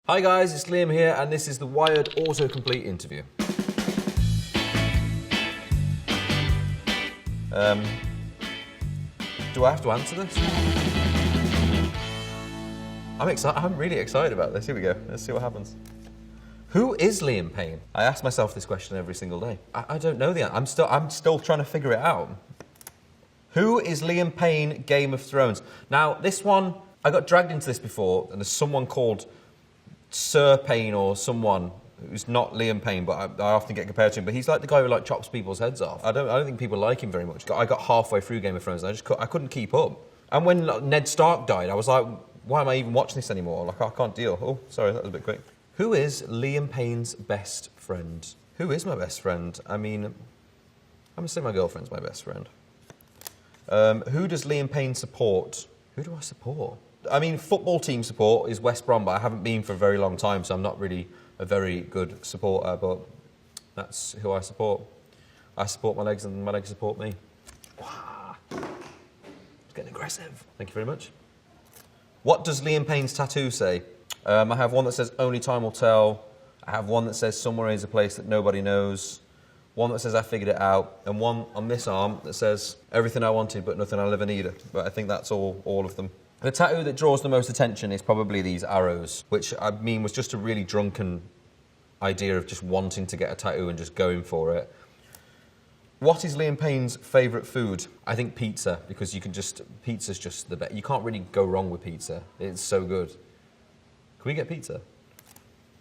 Hi guys, it's Liam here, and this is the Wired autocomplete interview. Do I have to answer this? I'm really excited about this. Here we go. Let's see what happens. Who is Liam Payne? I ask myself this question every single day. I don't know the answer. I'm still trying to figure it out. Who is Liam Payne, Game of Thrones? Now, this one, I got dragged into this before, and there's someone called Sir Payne or someone who's not Liam Payne, but I often get compared to him. But he's like the guy who like chops people's heads off. I don't think people like him very much. I got halfway through Game of Thrones and I couldn't keep up. And when Ned Stark died, I was like, why am I even watching this anymore? Like, I can't deal. Oh, sorry, that was a bit quick. Who is Liam Payne's best friend? Who is my best friend? I mean, I'm gonna say my girlfriend's my best friend. Who does Liam Payne support? Who do I support? I mean, football team support is West Brom, but I haven't been for a very long time, so I'm not really a very good supporter, but that's who I support. I support my legs and my legs support me. Wow. It's getting aggressive. Thank you very much. What does Liam Payne's tattoo say? I have one that says, only time will tell. I have one that says, somewhere is a place that nobody knows. One that says, I figured it out. And one on this arm that says, everything I wanted, but nothing I'll ever need. But I think that's all of them. The tattoo that draws the most attention is probably these arrows, which I mean was just a really drunken idea of just wanting to get a tattoo and just going for it. What is Liam Payne's favourite food? I think pizza, because pizza's just the best. You can't really go wrong with pizza. It's so good. Can we get pizza?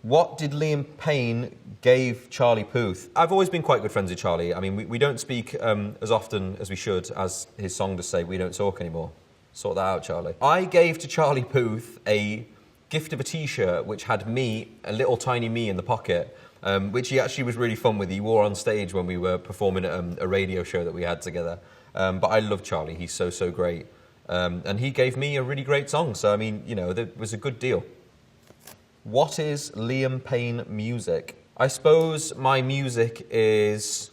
What did Liam Payne give Charlie Puth? I've always been quite good friends with Charlie. I mean, we don't speak as often as we should, as his song does say, we don't talk anymore. Sort that out, Charlie. I gave to Charlie Puth a gift of a t-shirt which had me, a little tiny me in the pocket, which he actually was really fun with. He wore on stage when we were performing at a radio show that we had together. But I love Charlie, he's so great. And he gave me a really great song, so I mean, you know, it was a good deal. What is Liam Payne music? I suppose my music is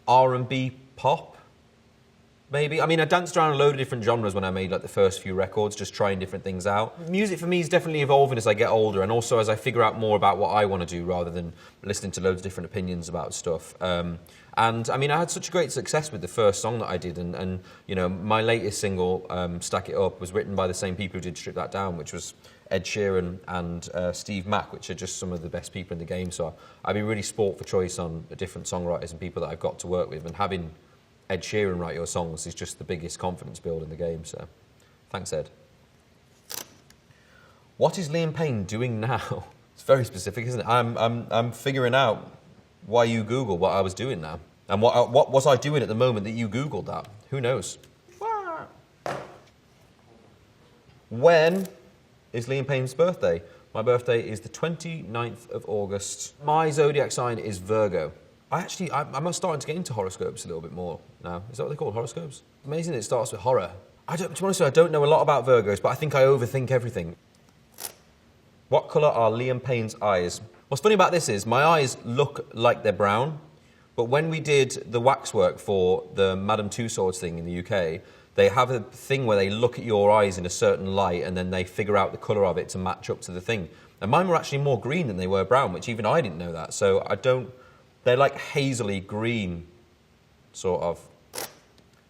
R&B pop. Maybe. I mean, I danced around a load of different genres when I made like the first few records, just trying different things out. Music for me is definitely evolving as I get older, and also as I figure out more about what I want to do rather than listening to loads of different opinions about stuff. And I mean, I had such great success with the first song that I did, and you know, my latest single, Stack It Up, was written by the same people who did Strip That Down, which was Ed Sheeran and Steve Mack, which are just some of the best people in the game. So I'd be really sport for choice on different songwriters and people that I've got to work with, and having Ed Sheeran write your songs is just the biggest confidence build in the game, so thanks, Ed. What is Liam Payne doing now? It's very specific, isn't it? I'm figuring out why you Googled what I was doing now. And what was I doing at the moment that you Googled that? Who knows? When is Liam Payne's birthday? My birthday is the 29th of August. My zodiac sign is Virgo. I'm starting to get into horoscopes a little bit more now. Is that what they call horoscopes? Amazing it starts with horror. To be honest with you, I don't know a lot about Virgos, but I think I overthink everything. What colour are Liam Payne's eyes? What's funny about this is my eyes look like they're brown, but when we did the waxwork for the Madame Tussauds thing in the UK, they have a thing where they look at your eyes in a certain light and then they figure out the colour of it to match up to the thing. And mine were actually more green than they were brown, which even I didn't know that, so they're like hazily green, sort of.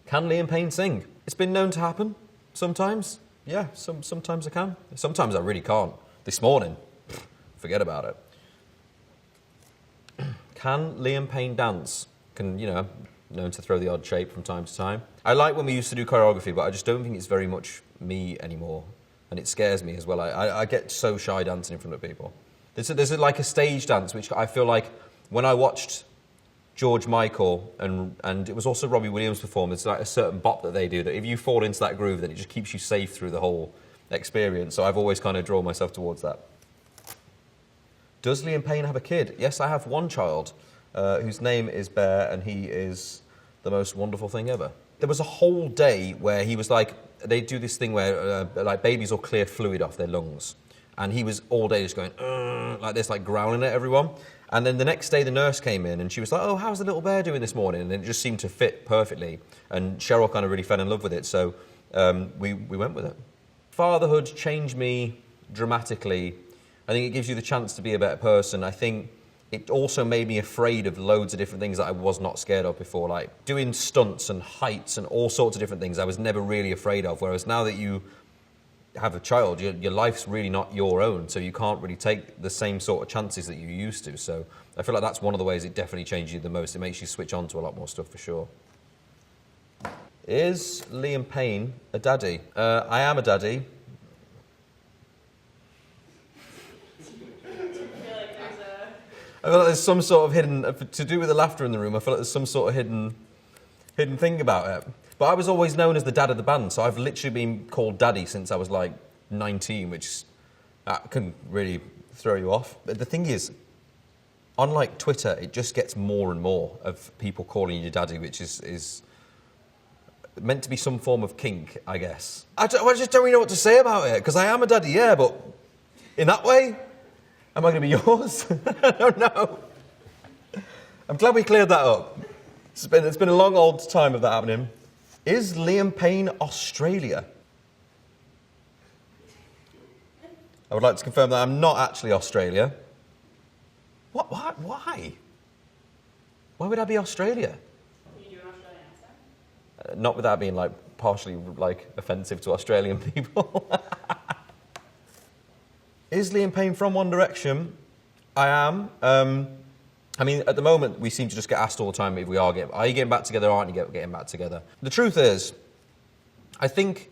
Can Liam Payne sing? It's been known to happen, sometimes. Yeah, sometimes I can. Sometimes I really can't. This morning, forget about it. Can Liam Payne dance? Known to throw the odd shape from time to time. I like when we used to do choreography, but I just don't think it's very much me anymore. And it scares me as well. I get so shy dancing in front of people. There's like a stage dance, which I feel like, when I watched George Michael, and it was also Robbie Williams perform, there's like a certain bop that they do, that if you fall into that groove, then it just keeps you safe through the whole experience. So I've always kind of drawn myself towards that. Does Liam Payne have a kid? Yes, I have one child, whose name is Bear, and he is the most wonderful thing ever. There was a whole day where he was like, they do this thing where like babies will clear fluid off their lungs. And he was all day just going, like this, like growling at everyone. And then the next day the nurse came in and she was like, oh, how's the little bear doing this morning? And it just seemed to fit perfectly. And Cheryl kind of really fell in love with it, so we went with it. Fatherhood changed me dramatically I think it gives you the chance to be a better person. I think it also made me afraid of loads of different things that I was not scared of before, like doing stunts and heights and all sorts of different things I was never really afraid of. Whereas now that you have a child, your life's really not your own, so you can't really take the same sort of chances that you used to. So I feel like that's one of the ways it definitely changes you the most. It makes you switch on to a lot more stuff for sure. Is Liam Payne a daddy? I am a daddy. I feel like there's some sort of hidden, to do with the laughter in the room, I feel like there's some sort of hidden thing about it. But I was always known as the dad of the band, so I've literally been called daddy since I was like 19, which can really throw you off. But the thing is, on like Twitter, it just gets more and more of people calling you daddy, which is meant to be some form of kink, I guess. I just don't really know what to say about it, because I am a daddy, yeah, but in that way, am I going to be yours? I don't know. I'm glad we cleared that up. It's been a long old time of that happening. Is Liam Payne Australia? I would like to confirm that I'm not actually Australia. What? Why? Why would I be Australia? Can you do an Australian accent? Not without being like partially like offensive to Australian people. Is Liam Payne from One Direction? I am. I mean, at the moment, we seem to just get asked all the time if we are you getting back together, aren't you getting back together? The truth is, I think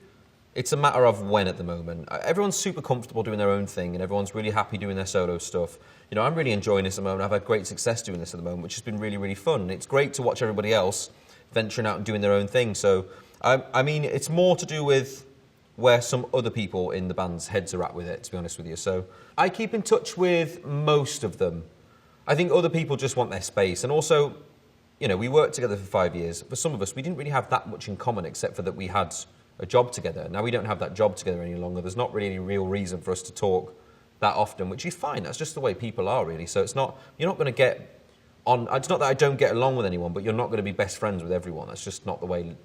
it's a matter of when at the moment. Everyone's super comfortable doing their own thing and everyone's really happy doing their solo stuff. You know, I'm really enjoying this at the moment. I've had great success doing this at the moment, which has been really, really fun. And it's great to watch everybody else venturing out and doing their own thing. So, I mean, it's more to do with where some other people in the band's heads are at with it, to be honest with you. So I keep in touch with most of them. I think other people just want their space. And also, you know, we worked together for 5 years. For some of us, we didn't really have that much in common except for that we had a job together. Now we don't have that job together any longer. There's not really any real reason for us to talk that often, which is fine. That's just the way people are, really. So it's not, you're not going to get on, it's not that I don't get along with anyone, but you're not going to be best friends with everyone. That's just not the way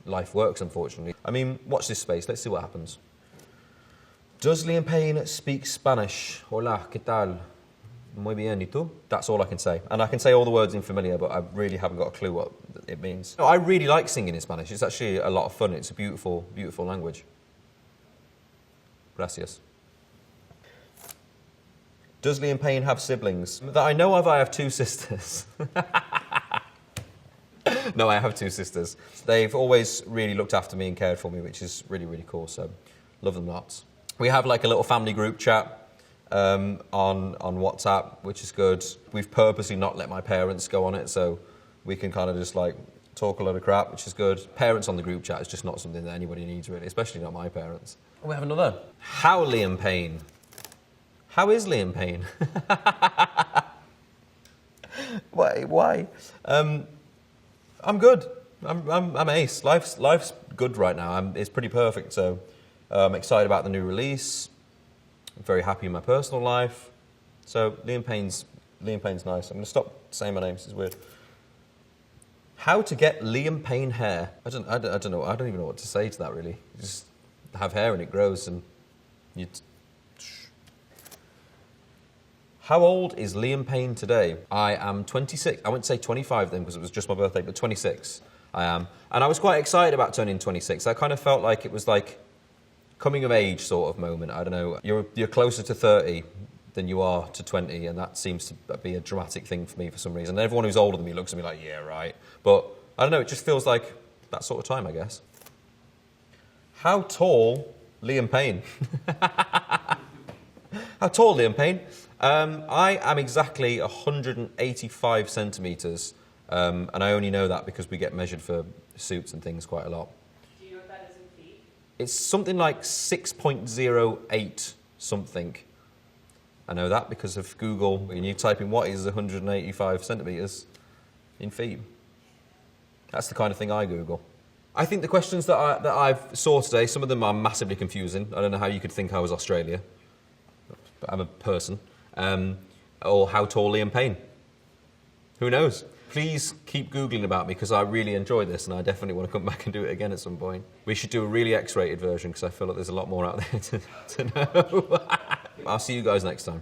life works, unfortunately. I mean, watch this space. Let's see what happens. Does Liam Payne speak Spanish? Hola, ¿qué tal? Muy bien, ¿y tú? That's all I can say. And I can say all the words in familiar, but I really haven't got a clue what it means. No, I really like singing in Spanish. It's actually a lot of fun. It's a beautiful, beautiful language. Gracias. Does Liam Payne have siblings? That I know of, I have 2 sisters. No, I have 2 sisters. They've always really looked after me and cared for me, which is really, really cool. So, love them lots. We have like a little family group chat on WhatsApp, which is good. We've purposely not let my parents go on it, so we can kind of just like talk a lot of crap, which is good. Parents on the group chat is just not something that anybody needs, really, especially not my parents. We have another. How Liam Payne? How is Liam Payne? Why? I'm good. I'm ace. Life's good right now. It's pretty perfect. So I'm excited about the new release. I'm very happy in my personal life. So Liam Payne's nice. I'm going to stop saying my name. This is weird. How to get Liam Payne hair? I don't know. I don't even know what to say to that, really. You just have hair and it grows, and you. How old is Liam Payne today? I am 26. I wouldn't say 25 then because it was just my birthday, but 26 I am. And I was quite excited about turning 26. I kind of felt like it was like coming of age sort of moment. I don't know. You're closer to 30 than you are to 20, and that seems to be a dramatic thing for me for some reason. And everyone who's older than me looks at me like, yeah, right. But I don't know, it just feels like that sort of time, I guess. How tall Liam Payne? How tall Liam Payne? I am exactly 185 centimetres, and I only know that because we get measured for suits and things quite a lot. Do you know what that is in feet? It's something like 6.08 something. I know that because of Google. When you type in what is 185 centimetres in feet. That's the kind of thing I Google. I think the questions that I've saw today, some of them are massively confusing. I don't know how you could think I was Australia, but I'm a person. Or how tall Liam Payne? Who knows? Please keep Googling about me because I really enjoy this and I definitely want to come back and do it again at some point. We should do a really X-rated version because I feel like there's a lot more out there to know. I'll see you guys next time.